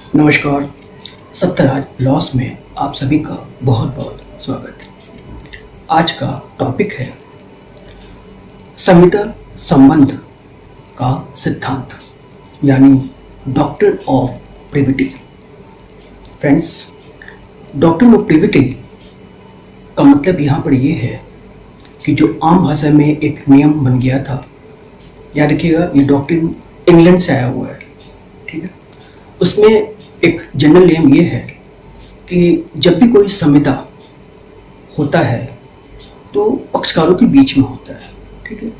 नमस्कार। सप्तराज लॉस में आप सभी का बहुत बहुत स्वागत है। आज का टॉपिक है संविदा संबंध का सिद्धांत यानी doctrine of privity. Friends, doctrine of privity का मतलब यहाँ पर ये है कि जो आम भाषा में एक नियम बन गया था, याद रखिएगा ये डॉक्ट्रिन इंग्लैंड से आया हुआ है, ठीक है। उसमें एक जनरल नियम ये है कि जब भी कोई संविदा होता है तो पक्षकारों के बीच में होता है, ठीक है।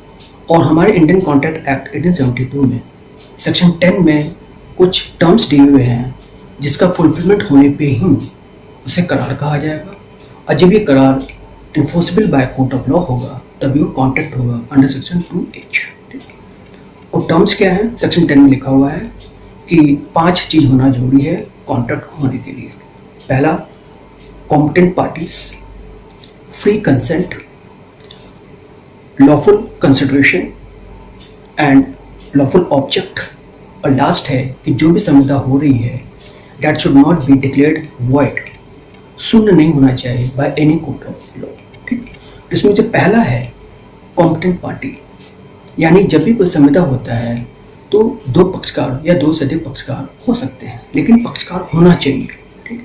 और हमारे इंडियन कॉन्ट्रैक्ट एक्ट 1872 में सेक्शन 10 में कुछ टर्म्स दिए हुए हैं जिसका फुलफिलमेंट होने पे ही उसे करार कहा जाएगा, और जब ये करार enforceable by court of law होगा तभी वो कॉन्ट्रैक्ट होगा अंडर सेक्शन 2H। और टर्म्स क्या है? सेक्शन 10 में लिखा हुआ है कि 5 चीज होना जरूरी है कॉन्ट्रैक्ट होने के लिए। पहला, competent parties, free consent, lawful consideration and lawful object, और लास्ट है कि जो भी संविदा हो रही है that should not be declared void, शून्य नहीं होना चाहिए by any court of law, ठीक। इसमें जो पहला है कॉम्पिटेंट पार्टी, यानी जब भी कोई संविदा होता है तो 2 पक्षकार या 2 से अधिक पक्षकार हो सकते हैं, लेकिन पक्षकार होना चाहिए, ठीक।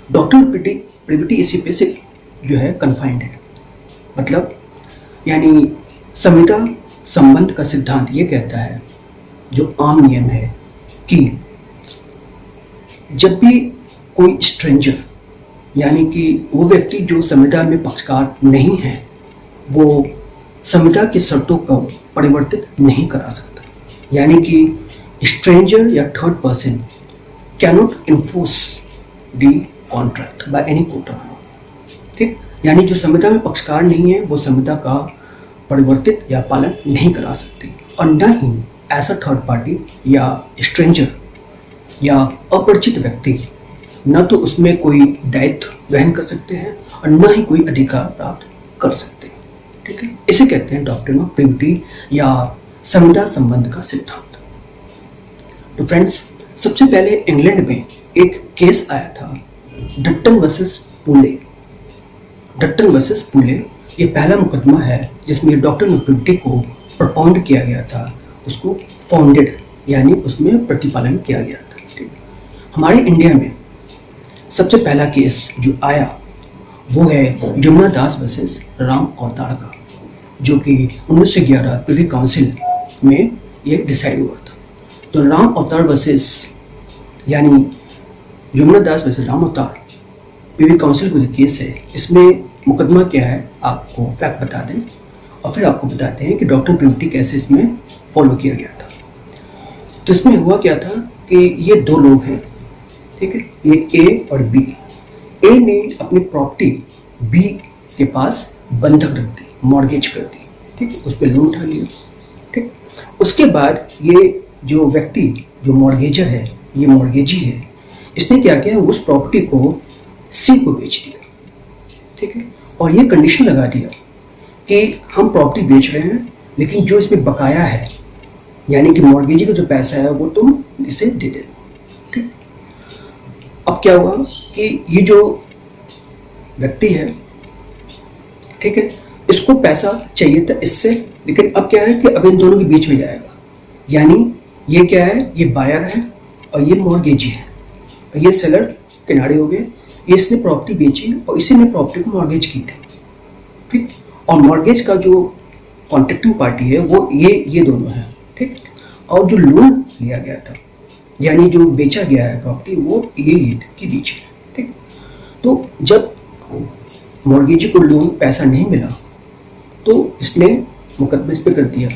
डॉक्ट्रिन ऑफ प्रिविटी इसी पे से जो है कन्फाइंड है। मतलब यानी संविदा संबंध का सिद्धांत ये कहता है, जो आम नियम है, कि जब भी कोई स्ट्रेंजर यानी कि वो व्यक्ति जो संविदा में पक्षकार नहीं है वो संविदा की शर्तों को परिवर्तित नहीं करा सकता। यानी कि स्ट्रेंजर या third person cannot enforce the contract by any court of law, ठीक। यानी जो संविदा में पक्षकार नहीं है वो संविदा का परिवर्तित या पालन नहीं करा सकते, और न ही ऐसा थर्ड पार्टी या स्ट्रेंजर या अपरिचित व्यक्ति न तो उसमें कोई दायित्व वहन कर सकते हैं और न ही कोई अधिकार प्राप्त कर सकते हैं, ठीक है। इसे कहते हैं डॉक्ट्रिन ऑफ प्रिविटी या संविदा संबंध का सिद्धांत। तो फ्रेंड्स, सबसे पहले इंग्लैंड में एक केस आया था, डट्टन वर्सेस पुले। डट्टन वर्सेस पुले ये पहला मुकदमा है जिसमें डॉक्ट्रिन ऑफ प्रिविटी को प्रपोन्ड किया गया था, उसको फाउंडेड यानी उसमें प्रतिपालन किया गया था, ठीक। हमारे इंडिया में सबसे पहला केस जो आया वो है यमुना दास वर्सेस राम अवतार का, जो कि 1911 प्रिवी काउंसिल में ये डिसाइड हुआ था। तो राम अवतार वर्सेस यानी यमुना दास वर्सेस राम अवतार प्रिवी काउंसिल का जो केस है, इसमें मुकदमा क्या है आपको फैक्ट बता दें और फिर आपको बताते हैं कि डॉक्ट्रिन प्रिविटी कैसे इसमें फॉलो किया गया था। तो इसमें हुआ क्या था कि ये 2 लोग हैं, ठीक है, ये ए और बी। ए ने अपनी प्रॉपर्टी बी के पास बंधक रख दी, मॉर्गेज कर दी, ठीक है, उस पर लोन उठा लिया, ठीक। उसके बाद ये जो व्यक्ति जो मॉर्गेजर है, ये मॉर्गेजी है, इसने क्या किया, उस प्रॉपर्टी को सी को बेच दिया, ठीक है, और ये कंडीशन लगा दिया कि हम प्रॉपर्टी बेच रहे हैं लेकिन जो इसमें बकाया है यानी कि मॉर्गेजी का जो पैसा है वो तुम इसे दे देना, ठीक। अब क्या हुआ कि ये जो व्यक्ति है, ठीक है, इसको पैसा चाहिए था इससे, लेकिन अब क्या है कि अब इन दोनों के बीच में जाएगा। यानी ये क्या है, ये बायर है और ये मॉर्गेजी है, और ये सेलर किनारे हो गए। इसने प्रॉपर्टी बेची और इसी ने प्रॉपर्टी को मॉर्गेज की थी, ठीक। और मॉर्गेज का जो कॉन्ट्रैक्टिंग पार्टी है वो ये दोनों है, ठीक। और जो लोन लिया गया था यानी जो बेचा गया है प्रॉपर्टी वो ये के बीच है, ठीक। तो जब मॉर्गेजी को लोन पैसा नहीं मिला तो इसने मुकदमा इस पर कर दिया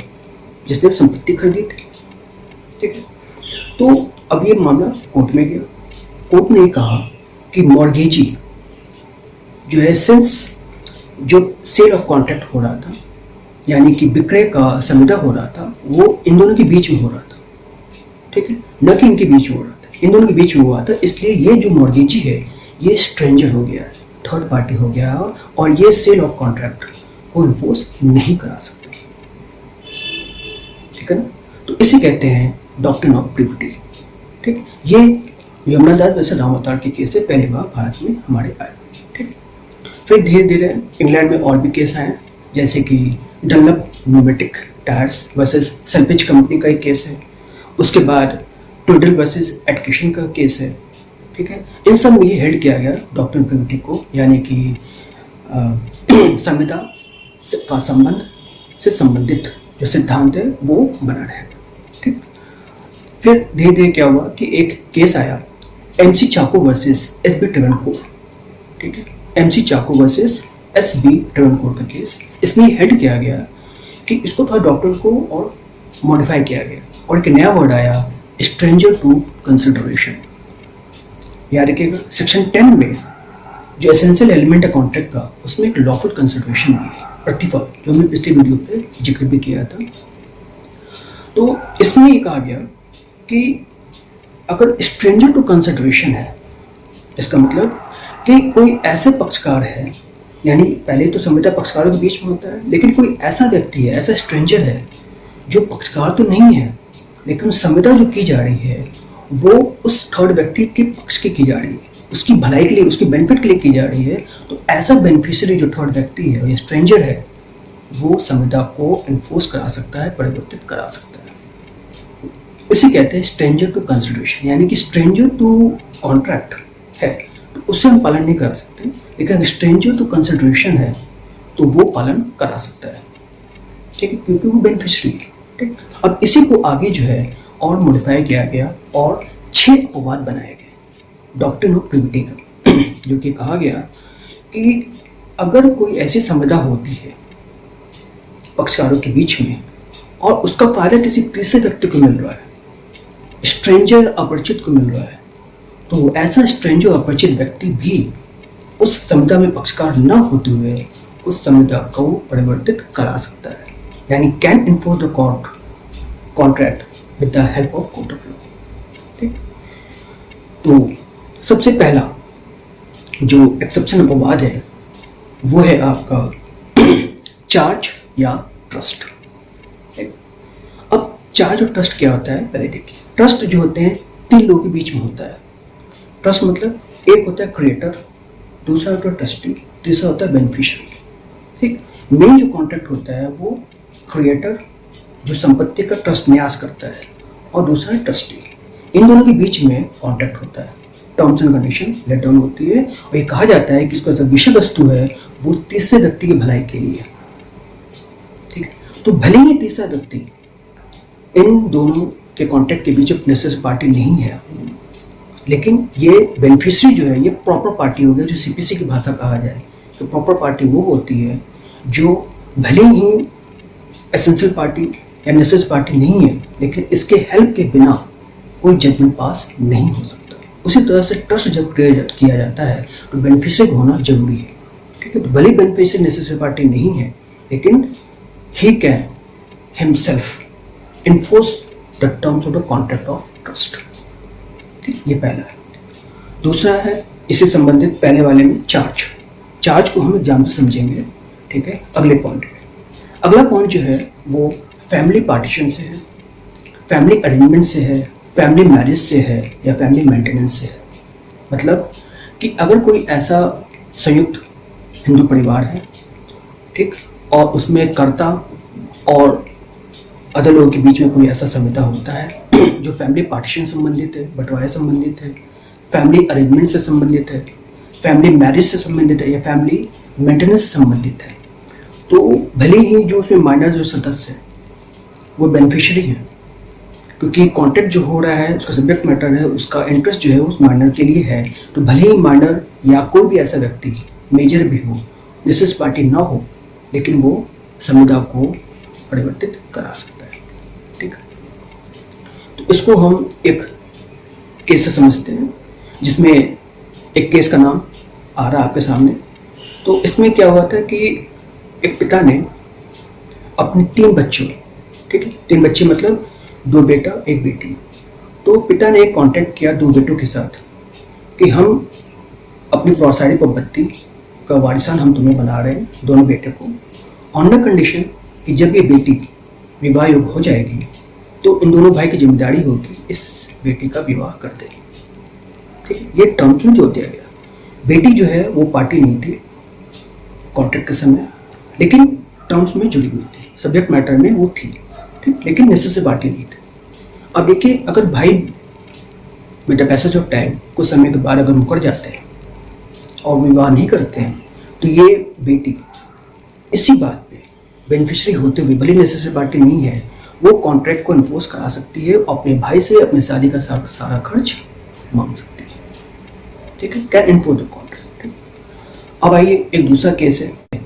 जिसने संपत्ति खरीदी थी, ठीक है। तो अब ये मामला कोर्ट में गया। कोर्ट ने कहा कि मॉर्गेजी जो है, सिंस जो सेल ऑफ कॉन्ट्रैक्ट हो रहा था यानी कि विक्रय का संविदा हो रहा था वो इन दोनों के बीच में हो रहा था, ठीक है, न कि इनके बीच में हो रहा था, इन दोनों के बीच में हुआ था। इसलिए ये जो मॉर्गेजी है ये स्ट्रेंजर हो गया, थर्ड पार्टी हो गया, और ये सेल ऑफ कॉन्ट्रैक्ट को इन्फोर्स नहीं करा सकते, ठीक है ना। तो इसे कहते हैं डॉक्ट्रिन ऑफ प्रिविटी, ठीक। ये यमुना दास वैसे राम अवतार के केस से पहली बार भारत में हमारे आए। ठीक, फिर धीरे धीरे इंग्लैंड में और भी केस आए, जैसे कि Dunlop pneumatic tyres versus selfies company का एक केस है। उसके बाद ट्विडल वर्सेस एडकेशन का केस है। ठीक है, इन सब में ये हेल्ड किया गया डॉक्टर प्रिविटी को, यानी कि संविदा का संबंध से संबंधित जो सिद्धांत है वो बना रहे। ठीक, फिर धीरे धीरे क्या हुआ कि एक केस आया एमसी चाको वर्सेस एसबी ट्रेवनकोर। ठीक है, एमसी चाको वर्सेस एसबी ट्रेवनकोर का केस, इसमें हेड किया गया कि इसको थोड़ा डॉक्टर को और मॉडिफाई किया गया और एक नया वर्ड आया स्ट्रेंजर टू कंसिडरेशन। याद रखिएगा, सेक्शन 10 में जो एसेंशियल एलिमेंट है कॉन्ट्रैक्ट का, उसमें एक लॉफुल कंसिडरेशन भी है, प्रतिफल, जो हमने पिछले वीडियो पे जिक्र भी किया था। तो इसमें ये कहा गया कि अगर स्ट्रेंजर टू कंसिडरेशन है, इसका मतलब कि कोई ऐसे पक्षकार है, यानी पहले तो संविदा पक्षकारों के बीच में होता है, लेकिन कोई ऐसा व्यक्ति है, ऐसा स्ट्रेंजर है जो पक्षकार तो नहीं है, लेकिन संविदा जो की जा रही है वो उस थर्ड व्यक्ति के पक्ष की जा रही है, उसकी भलाई के लिए, उसकी बेनिफिट के लिए की जा रही है। तो ऐसा बेनिफिशियरी जो थर्ड व्यक्ति है या स्ट्रेंजर है, वो संविदा को इन्फोर्स करा सकता है, परिवर्तित करा सकता है। इसे कहते हैं स्ट्रेंजर टू कंसिडरेशन, यानी कि स्ट्रेंजर टू कॉन्ट्रैक्ट है तो उससे हम पालन नहीं करा सकते, लेकिन अगर स्ट्रेंजर टू कंसिडरेशन है तो वो पालन करा सकता है। ठीक है, क्योंकि वो बेनिफिशियरी है। ठीक, अब इसी को आगे जो है और मॉडिफाई किया गया और 6 अपवाद बनाए गए डॉक्ट्रिन ऑफ प्रिविटी का, जो कि कहा गया कि अगर कोई ऐसी संविदा होती है पक्षकारों के बीच में और उसका फायदा किसी तीसरे व्यक्ति को मिल रहा है, स्ट्रेंजर अपरिचित को मिल रहा है, तो ऐसा स्ट्रेंजर अपरिचित व्यक्ति भी उस संविदा में पक्षकार न होते हुए उस संविदा को परिवर्तित करा सकता है, यानी can enforce the contract with the help of court of law. ठीक, तो सबसे पहला जो एक्सेप्शन अपवाद है वो है आपका चार्ज या ट्रस्ट। अब चार्ज और ट्रस्ट क्या होता है पहले देखिए। ट्रस्ट जो होते हैं 3 लोगों के बीच में होता है। ट्रस्ट मतलब एक होता है क्रिएटर, दूसरा होता है ट्रस्टी, तीसरा होता है बेनिफिशियरी। ठीक, मेन जो कॉन्ट्रैक्ट होता है वो क्रिएटर जो संपत्ति का ट्रस्ट न्यास करता है, और दूसरा है ट्रस्टी। इन दोनों के बीच में कॉन्ट्रैक्ट होता है, terms and condition laid down होती है, और ये कहा जाता है कि इसका जो विषय वस्तु है वो तीसरे व्यक्ति की भलाई के लिए। ठीक है, तो भले ही तीसरा व्यक्ति इन दोनों के कॉन्ट्रैक्ट के बीच नेसेसरी पार्टी नहीं है, लेकिन ये बेनिफिशियरी जो है ये प्रॉपर पार्टी हो गया, जो सीपीसी की भाषा कहा जाए तो प्रॉपर पार्टी वो होती है जो भले ही एसेंशियल पार्टी या नेसेसरी पार्टी नहीं है, लेकिन इसके हेल्प के बिना कोई जजमेंट पास नहीं हो सकता। उसी तरह से ट्रस्ट जब क्रिएट किया जाता है तो बेनिफिशियरी होना जरूरी है। ठीक है, तो भले बेनिफिशियरी नेसेसरी पार्टी नहीं है, लेकिन he can himself enforce the terms of the contract of trust. ठीक, ये पहला है। दूसरा है इससे संबंधित पहले वाले में चार्ज। चार्ज को हम एग्जाम से समझेंगे। ठीक है, अगले पॉइंट में अगला पॉइंट जो है वो फैमिली पार्टीशन से है, फैमिली अरेंजमेंट से है, फैमिली मैरिज से है या फैमिली मेंटेनेंस से है। मतलब कि अगर कोई ऐसा संयुक्त हिंदू परिवार है, ठीक, और उसमें कर्ता और अदर लोगों के बीच में कोई ऐसा संविदा होता है जो फैमिली पार्टीशन संबंधित है, बंटवारे संबंधित है, फैमिली अरेंजमेंट से संबंधित है, फैमिली मैरिज से संबंधित है या फैमिली मेंटेनेंस से संबंधित है, तो भले ही जो उसमें माइनर जो सदस्य है वो बेनिफिशियरी है, क्योंकि कॉन्ट्रैक्ट जो हो रहा है उसका सब्जेक्ट मैटर है, उसका इंटरेस्ट जो है उस माइनर के लिए है, तो भले ही माइनर या कोई भी ऐसा व्यक्ति मेजर भी हो, नेसेसरी पार्टी ना हो, लेकिन वो संविदा को परिवर्तित करा सकता है। ठीक, तो इसको हम एक केस से समझते हैं, जिसमें एक केस का नाम आ रहा है आपके सामने। तो इसमें क्या हुआ था कि एक पिता ने अपने 3 बच्चों, ठीक है, 3 बच्चे मतलब 2 बेटा 1 बेटी, तो पिता ने एक कॉन्ट्रैक्ट किया 2 बेटों के साथ कि हम अपनी प्रौसारी संपत्ति का वारिसान हम तुम्हें बना रहे हैं, दोनों बेटे को, ऑन द कंडीशन कि जब ये बेटी विवाह योग्य हो जाएगी तो इन दोनों भाई की जिम्मेदारी होगी इस बेटी का विवाह कर दे। ठीक है, ये टर्म्स में जोड़ दिया गया। बेटी जो है वो पार्टी नहीं थी कॉन्ट्रैक्ट के समय, लेकिन टर्म्स में जुड़ी हुई थी, सब्जेक्ट मैटर में वो थी, ठीक, लेकिन नेसेसरी पार्टी नहीं थी। अब देखिए, अगर भाई बेटा पैसेज ऑफ टाइम कुछ समय के बाद अगर मुकर जाते हैं और विवाह नहीं करते हैं, तो ये बेटी इसी बात पे बेनिफिशियरी होते हुए, भले नेसेसरी पार्टी नहीं है, वो कॉन्ट्रैक्ट को इन्फोर्स करा सकती है, अपने भाई से अपने शादी का सारा खर्च मांग सकती है, ठीक है, कैन इन्फोर्स द कॉन्ट्रैक्ट। अब आइए एक दूसरा केस है,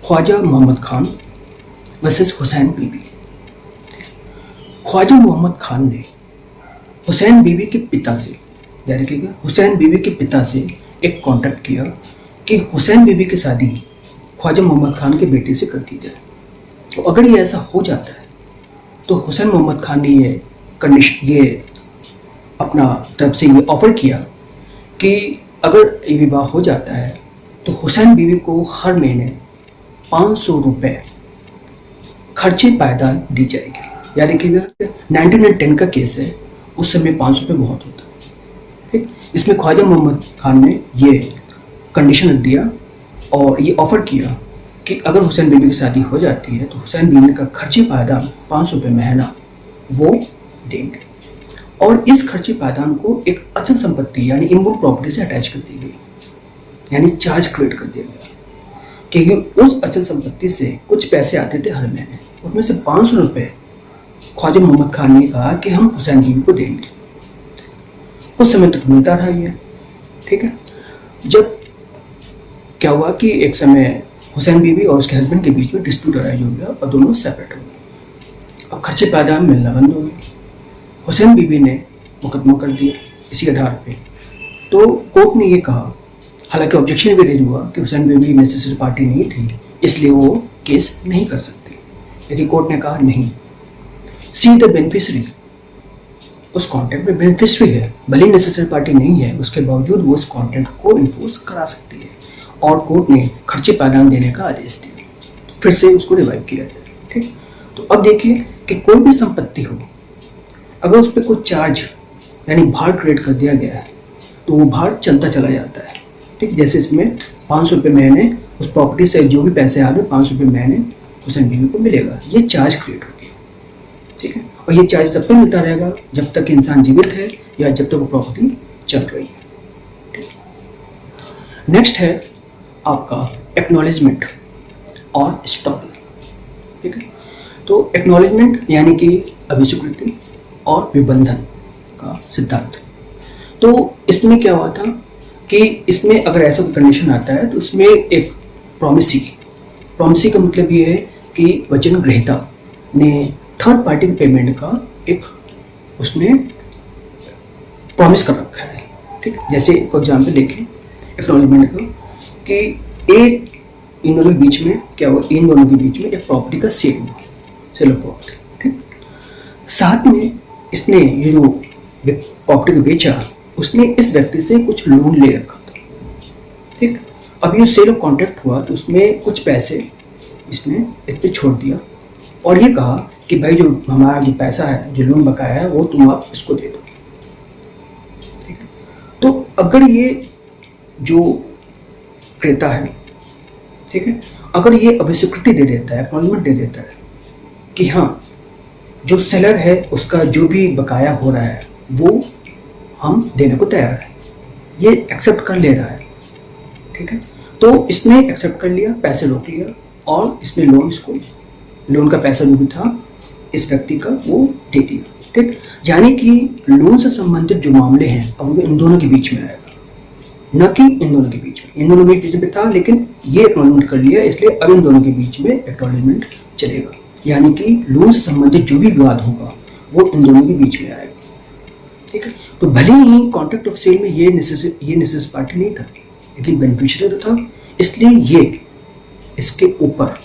ख्वाजा मोहम्मद खान वर्सेस हुसैन बीबी। ख्वाजा मोहम्मद खान ने हुसैन बीबी के पिता से, याद रखिएगा, हुसैन बीबी के पिता से एक कॉन्ट्रैक्ट किया कि हुसैन बीबी की शादी ख्वाजा मोहम्मद खान के बेटे से कर दी जाए। तो अगर ये ऐसा हो जाता है तो हुसैन मोहम्मद खान ने ये अपना तरफ से ये ऑफर किया कि अगर ये विवाह हो जाता है तो हुसैन बीबी को हर महीने 500 रुपये खर्चे पायदान दी जाएगी। याद रखिएगा, 1910 का केस है, उस समय 500 रुपये बहुत होता है, ठीक। इसमें ख्वाजा मोहम्मद खान ने ये कंडीशन रख दिया और ये ऑफर किया कि अगर हुसैन बीबी की शादी हो जाती है तो हुसैन बीबी का खर्चे पायदान 500 रुपये महीना वो देंगे, और इस खर्चे पायदान को एक अचल संपत्ति यानी इमूवेबल प्रॉपर्टी से अटैच कर दी गई, यानी चार्ज क्रिएट कर दिया गया, क्योंकि उस अचल संपत्ति से कुछ पैसे आते थे हर महीने, उसमें से 500 रुपये ख्वाजा मोहम्मद खान ने कहा कि हम हुसैन बीबी को देंगे। कुछ समय तक मिलता रहा ये, ठीक है। जब क्या हुआ कि एक समय हुसैन बीबी और उसके हस्बैंड के बीच में डिस्प्यूट अराइज हो गया और दोनों सेपरेट हो गए। अब खर्चे पायदान मिलना बंद हो गए। हुसैन बीबी ने मुकदमा कर दिया इसी आधार पे। तो कोर्ट ने ये कहा, हालांकि ऑब्जेक्शन भी रेज हुआ कि हुसैन बीबी नेसेसरी पार्टी नहीं थी, इसलिए वो केस नहीं कर सकती, लेकिन कोर्ट ने कहा नहीं, सी द बेनिफिशियरी, उस कॉन्ट्रैक्ट में बेनिफिशियरी है, भले नेसेसरी पार्टी नहीं है, उसके बावजूद वो उस कॉन्ट्रैक्ट को इन्फोर्स करा सकती है, और कोर्ट ने खर्चे पायदान देने का आदेश दिया। फिर से उसको रिवाइव किया जाए, ठीक। तो अब देखिए कि कोई भी संपत्ति हो, अगर उस पर कोई चार्ज यानी भार क्रिएट कर दिया गया है तो वो भार चलता चला जाता है, ठीक। जैसे इसमें 500 रुपये महीने उस प्रॉपर्टी से जो भी पैसे आ रहे 500 रुपये महीने हुसैन बीबी को मिलेगा, ये चार्ज क्रिएट होगी, ठीक है। और ये चार्ज तब तक मिलता रहेगा जब तक इंसान जीवित है या जब तक वो प्रॉपर्टी चल रही है, ठीक। नेक्स्ट है आपका एक्नॉलेजमेंट और स्टॉल, ठीक है। तो एक्नॉलेजमेंट यानी कि अभिस्वीकृति और विबंधन का सिद्धांत। तो इसमें क्या हुआ था कि इसमें अगर ऐसा कोई कंडीशन आता है तो उसमें एक प्रॉमिसी का मतलब ये है कि वचन ग्रहीता ने थर्ड पार्टी के पेमेंट का एक उसने प्रॉमिस कर रखा है, ठीक। जैसे फॉर एग्जाम्पल देखें एक्नॉलेजमेंट का कि इन दोनों के बीच में क्या हुआ, इन दोनों के बीच में एक प्रॉपर्टी का सेल हुआ, सेल ऑफ प्रॉपर्टी, ठीक। साथ में इसने ये जो प्रॉपर्टी को बेचा उसने इस व्यक्ति से कुछ लोन ले रखा था, ठीक। अब ये सेल ऑफ कॉन्ट्रैक्ट हुआ तो उसमें कुछ पैसे इसने इस पर छोड़ दिया और ये कहा कि भाई जो हमारा जो पैसा है, जो लोन बकाया है, वो तुम आप इसको दे दो, ठीक है। तो अगर ये जो क्रेता है, ठीक है, अगर ये अभिस्वीकृति दे देता है, एक्नॉलेजमेंट दे देता है कि हाँ जो सेलर है उसका जो भी बकाया हो रहा है वो हम देने को तैयार है, ये एक्सेप्ट कर ले रहा है, ठीक है। तो इसने एक्सेप्ट कर लिया, पैसे रोक लिया और इसने लोन का पैसा जो भी था इस व्यक्ति का वो दे दिया, ठीक। यानी कि लोन से संबंधित जो मामले हैं अब वो इन दोनों के बीच में आएगा, न कि इन दोनों के बीच में। इन दोनों के बीच में था लेकिन ये एक्नॉलेजमेंट कर लिया, इसलिए अब इन दोनों के बीच में एक्नॉलेजमेंट चलेगा। यानी कि लोन से संबंधित जो भी विवाद होगा वो इन दोनों के बीच में आएगा, ठीक है। तो भले ही कॉन्ट्रैक्ट ऑफ सेल में ये नेसेसरी पार्टी नहीं था लेकिन बेनिफिशियरी था, इसलिए ये इसके ऊपर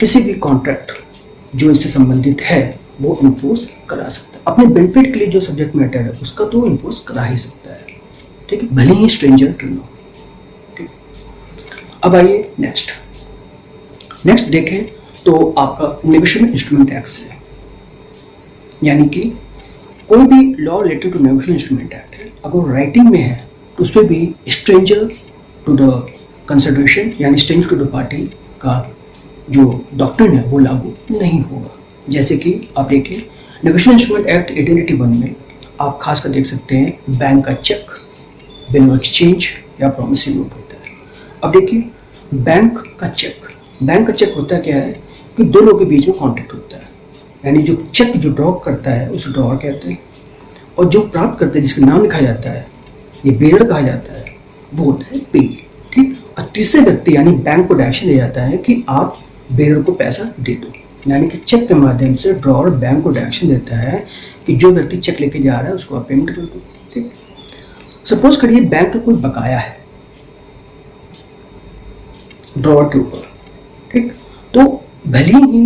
किसी भी कॉन्ट्रैक्ट जो इससे संबंधित है वो इन्फोर्स करा सकता है। अपने बेनिफिट के लिए जो सब्जेक्ट मैटर है उसका तो इन्फोर्स करा ही सकता है, ठीक है, भले ही स्ट्रेंजर क्यों ना, ठीक। अब आइए नेक्स्ट देखें तो आपका नेगोशिएबल इंस्ट्रूमेंट एक्ट है, यानी कि कोई भी law related to negotiable instrument act है अगर राइटिंग में है तो उस पर भी स्ट्रेंजर टू द कंसिडरेशन यानी स्ट्रेंजर टू द पार्टी का जो डॉक्ट्रिन है वो लागू नहीं होगा। जैसे कि आप देखिए नेगोशिएशन इंस्ट्रूमेंट एक्ट 1881 में आप खास कर देख सकते हैं बैंक का चेक, बिल ऑफ एक्सचेंज या प्रॉमिसरी नोट होता है। अब देखिए बैंक का चेक होता क्या है कि दो लोगों के बीच में कॉन्ट्रैक्ट होता है, यानी जो चेक जो ड्रॉ करता है उसे ड्रॉअर कहते हैं, और जो प्राप्त करता है जिसका नाम लिखा जाता है ये बेयर कहा जाता है वो होता है पे। ठीक, और तीसरे व्यक्ति यानी बैंक को डायरेक्शन दिया जाता है कि आप बेयर को पैसा दे दो, यानी कि चेक के माध्यम से ड्रॉअर बैंक को डायरेक्शन देता है कि जो व्यक्ति चेक लेके जा रहा है उसको आप पेमेंट कर दो। ठीक, सपोज करिए बैंक का कोई बकाया है ड्रॉअर के ऊपर। ठीक, तो भले ही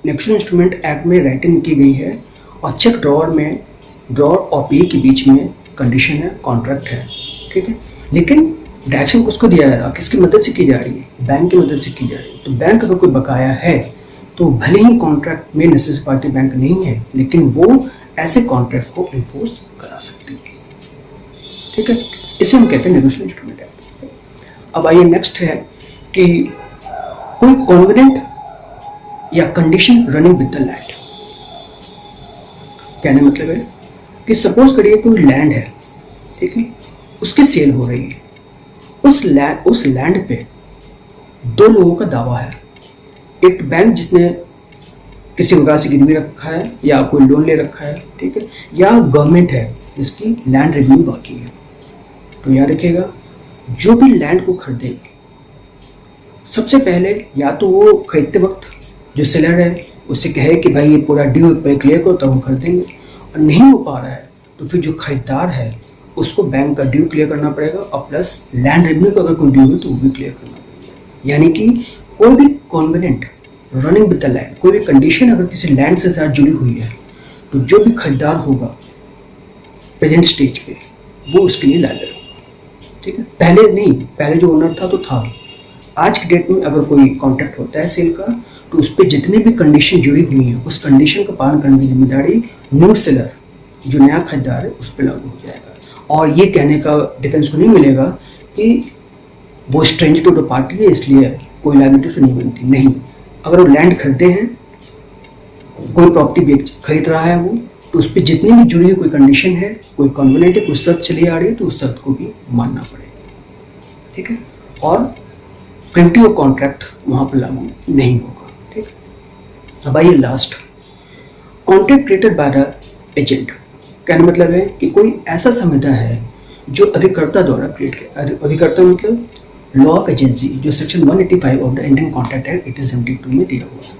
नेगोशिएशन इंस्ट्रूमेंट एक्ट में राइटिंग की गई है और चेक ड्रॉअर और पे के बीच में कंडीशन है, कॉन्ट्रैक्ट है, ठीक है, लेकिन डायरेक्शन किसको दिया जा रहा है, किसकी मदद से की जा रही है, बैंक की मदद से की जा रही है। तो बैंक अगर कोई बकाया है तो भले ही कॉन्ट्रैक्ट में नेसेसरी पार्टी बैंक नहीं है, लेकिन वो ऐसे कॉन्ट्रैक्ट को इन्फोर्स करा सकती है। ठीक है, इसे हम कहते हैं नेगोशिएशन इंस्ट्रूमेंट एक्ट। अब आइए नेक्स्ट है कि कोई कॉन्वेनेंट या condition running with the land. कहने मतलब है कि सपोज करिए कोई लैंड है, ठीक है, उसकी सेल हो रही है, उस लैंड पे दो लोगों का दावा है, एक बैंक जिसने किसी प्रकार से गिरवी रखा है या कोई लोन ले रखा है, ठीक है, या गवर्नमेंट है जिसकी लैंड रेवेन्यू बाकी है। तो याद रखिएगा जो भी लैंड को खरीदेगा सबसे पहले या तो वो खरीदते वक्त जो सेलर है उससे कहे कि भाई ये पूरा ड्यू पे क्लियर करो तब हम खरीदेंगे, और नहीं हो पा रहा है तो फिर जो खरीदार है उसको बैंक का ड्यू क्लियर करना पड़ेगा और प्लस लैंड रेवेन्यू का अगर कोई ड्यू है तो वो भी क्लियर करना पड़ेगा। यानी कि कोई भी कॉन्वेनेंट रनिंग विद द लैंड, कोई भी कंडीशन अगर किसी लैंड से साथ जुड़ी हुई है तो जो भी खरीदार होगा प्रेजेंट स्टेज पे वो उसके लिए लायबल होगा। ठीक है, पहले नहीं, पहले जो ओनर था तो था, आज की डेट में अगर कोई कॉन्ट्रैक्ट होता है सेल का तो उस पर जितने भी कंडीशन जुड़ी हुई है उस कंडीशन का पालन करने की जिम्मेदारी न्यू सेलर जो नया खरीदार है उस पर लागू हो जाएगा। और ये कहने का डिफेंस को नहीं मिलेगा कि वो स्ट्रेंजर टू द पार्टी है इसलिए कोई लायबिलिटी तो नहीं बनती। नहीं, अगर वो लैंड खरीदे हैं, कोई प्रॉपर्टी खरीद रहा है वो, तो उस पर जितनी भी जुड़ी हुई कोई कंडीशन है, कोई कॉन्वेनेंट है, कोई शर्त चली आ रही है तो उस शर्त को भी मानना पड़ेगा। ठीक है, और प्रिविटी ऑफ कॉन्ट्रैक्ट वहाँ पर लागू नहीं होगा। ठीक, अब आइए last, contract created by the agent. कहने मतलब है कि कोई ऐसा संविदा है जो अभिकर्ता द्वारा क्रिएट किया। अभिकर्ता मतलब लॉ ऑफ एजेंसी जो section 185 of the Indian contract act 1872 में दिया हुआ है।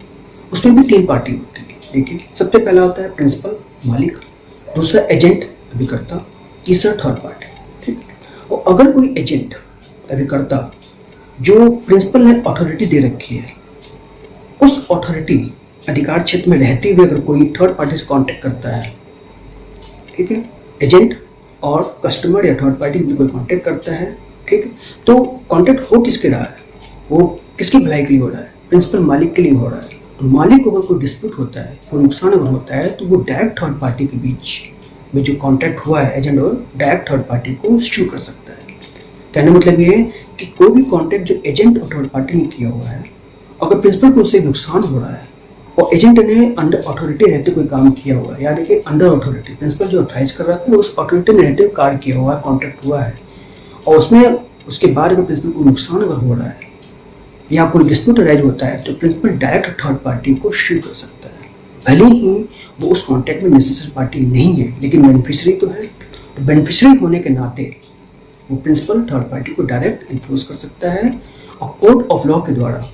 उसमें भी तीन पार्टी होती है। देखिए, सबसे पहला होता है प्रिंसिपल मालिक, दूसरा एजेंट अभिकर्ता, तीसरा थर्ड पार्टी। ठीक, और अगर कोई एजेंट अभिकर्ता जो प्रिंसिपल ने अथॉरिटी दे रखी है उस अथॉरिटी अधिकार क्षेत्र में रहते हुए अगर कोई थर्ड पार्टी से कॉन्टैक्ट करता है, ठीक है, एजेंट और कस्टमर या थर्ड पार्टी भी कोई कॉन्टैक्ट करता है, ठीक है, तो कॉन्टैक्ट हो किसके रहा है, वो किसकी भलाई के लिए हो रहा है, प्रिंसिपल मालिक के लिए हो रहा है। तो मालिक को अगर कोई डिस्प्यूट होता है, कोई नुकसान अगर होता है तो वो डायरेक्ट थर्ड पार्टी के बीच में जो कॉन्टैक्ट हुआ है एजेंट और डायरेक्ट थर्ड पार्टी को स्यू कर सकता है। कहने मतलब ये है कि कोई भी कॉन्टैक्ट जो एजेंट और थर्ड पार्टी ने किया हुआ है, अगर प्रिंसिपल को उससे नुकसान हो रहा है और एजेंट ने अंडर अथॉरिटी रहते कोई काम किया हुआ है, याद रखिए अंडर अथॉरिटी, प्रिंसिपल जो ऑथराइज कर रहा था उस अथॉरिटी में रहते हुए कार्य किया हुआ है, कॉन्ट्रैक्ट हुआ है, और उसमें उसके बाद अगर प्रिंसिपल को नुकसान अगर हो रहा है या कोई डिस्प्यूट अराइज होता है तो प्रिंसिपल डायरेक्ट थर्ड पार्टी को श्यू कर सकता है। भले ही वो उस कॉन्ट्रैक्ट में नेसेसरी पार्टी नहीं है लेकिन बेनिफिशियरी तो है, तो बेनिफिशियरी होने के नाते वो प्रिंसिपल थर्ड पार्टी को डायरेक्ट इन्फोर्स कर सकता है और कोर्ट ऑफ लॉ के द्वारा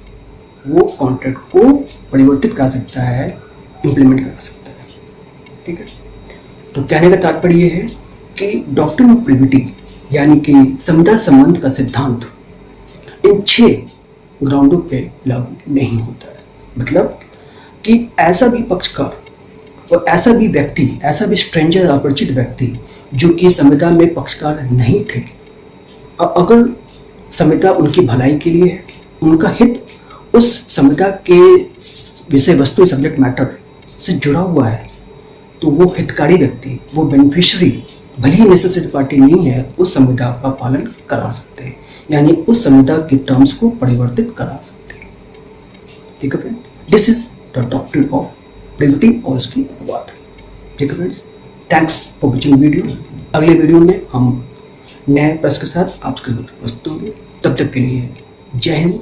वो कॉन्ट्रैक्ट को परिवर्तित कर सकता है, इम्प्लीमेंट करा सकता है। ठीक है, तो कहने का तात्पर्य ये है कि डॉक्ट्रिन ऑफ प्रिविटी यानी कि संविदा संबंध का सिद्धांत इन 6 ग्राउंडों पे लागू नहीं होता है। मतलब कि ऐसा भी पक्षकार और ऐसा भी व्यक्ति, ऐसा भी स्ट्रेंजर अपरिचित व्यक्ति जो कि संविदा में पक्षकार नहीं थे, अगर संविदा उनकी भलाई के लिए है, उनका हित उस संविदा के विषय वस्तु सब्जेक्ट मैटर से जुड़ा हुआ है, तो वो हितकारी व्यक्ति, वो बेनिफिशियरी भले ही नेसेसरी पार्टी नहीं है, उस संविदा का पालन करा सकते हैं, यानी उस संविदा के टर्म्स को परिवर्तित करा सकते हैं। ठीक है friend, this is the doctrine of privity और उसकी बात। ठीक है friends, thanks for watching video. अगले वीडियो में हम नए प्रश्न के साथ आपके लिए उपस्थित होंगे। तब तक के लिए जय हिंद,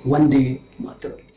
वंदे मातरम।